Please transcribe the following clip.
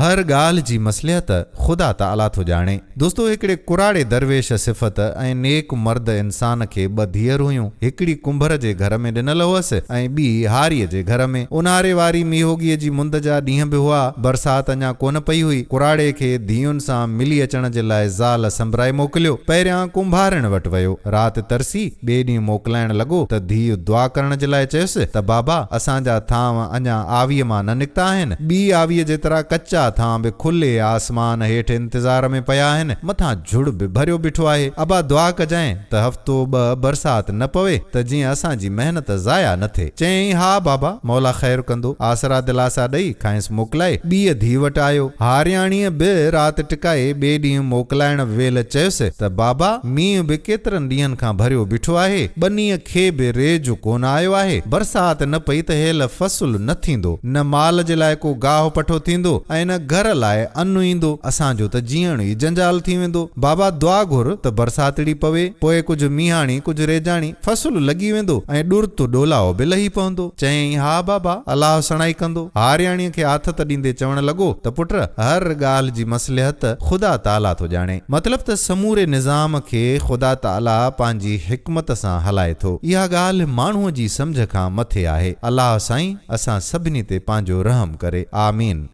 हर गाल जी मसलियत खुदा ताला थो जाने। दोस्तों, हिकिड़े कुराड़े दरवेश सिफ़त ऐं नेक मर्द इंसान खे ॿ धीअर हुयूं। हिकिड़ी कुंभर जे घर में ॾिनल हुअसि ऐं ॿी हारीअ जे घर में। उन्हारे वारी मीहोगीअ जी मुंद जा ॾींहं बि हुआ। बरसात अञा कोन पई हुई। कुराड़े खे धीउनि सां मिली अचण जे लाइ ज़ाल संभराए मोकिलियो। पहिरियां कुंभारनि वटि वियो। राति तरसी ॿिए ॾींहुं मोकिलाइण लॻो त धीउ दुआ करण जे लाइ चयुसि त बाबा, असांजा थांव अञा आवीअ मां न निकिता आहिनि। ॿी आवीअ जेतिरा कचा थां बि खुले आसमान हेठि इंतज़ार में पिया आहिनि। मथां झुड़ बि भरियो बीठो आहे। अबा दुआ कजांइ त हफ़्तो ॿ बरसात न पवे त जीअं असांजी महिनत ज़ाया न थिए। चयईं, हा बाबा, मौला ख़ैर कंदो। आसरा दिलासा ॾेई खांइसि मोकिलाए ॿीअ धीउ वटि आयो। हारियाणीअ बि राति टिकाए ॿिए ॾींहुं मोकिलाइण वेल चयुसि त बाबा, मींहुं बि केतिरनि ॾींहंनि खां भरियो बीठो आहे। ॿनीअ खे बि रेज कोन आयो आहे। बरसात न पई त हेल फ़सुलु न थींदो, न माल जे लाइ को गाहु पठो थींदो ऐं न घर लाइ अनु ईंदो। असांजो त जीअण ई जंजाल थी वेंदो। बाबा, दुआ घुर त बरसातड़ी पवे, पोइ कुझु मींहाणी कुझु रेजाणी फ़सुलु लॻी वेंदो ऐं ॾुर्त ॾोलाओ बि लही पवंदो। चयईं, हा बाबा, अलाह सणाई कंदो। हारियाणीअ खे आथत ॾींदे चवण लॻो त पुट, हर ॻाल्हि जी मसलिहत ख़ुदा ताला थो ॼाणे। मतिलब त समूरे निज़ाम खे ख़ुदा ताला पंहिंजी हिकमत सां हलाए थो। इहा ॻाल्हि माण्हूअ जी सम्झ खां मथे आहे। अलाह साईं असां सभिनी ते पंहिंजो रहम करे। आमीन।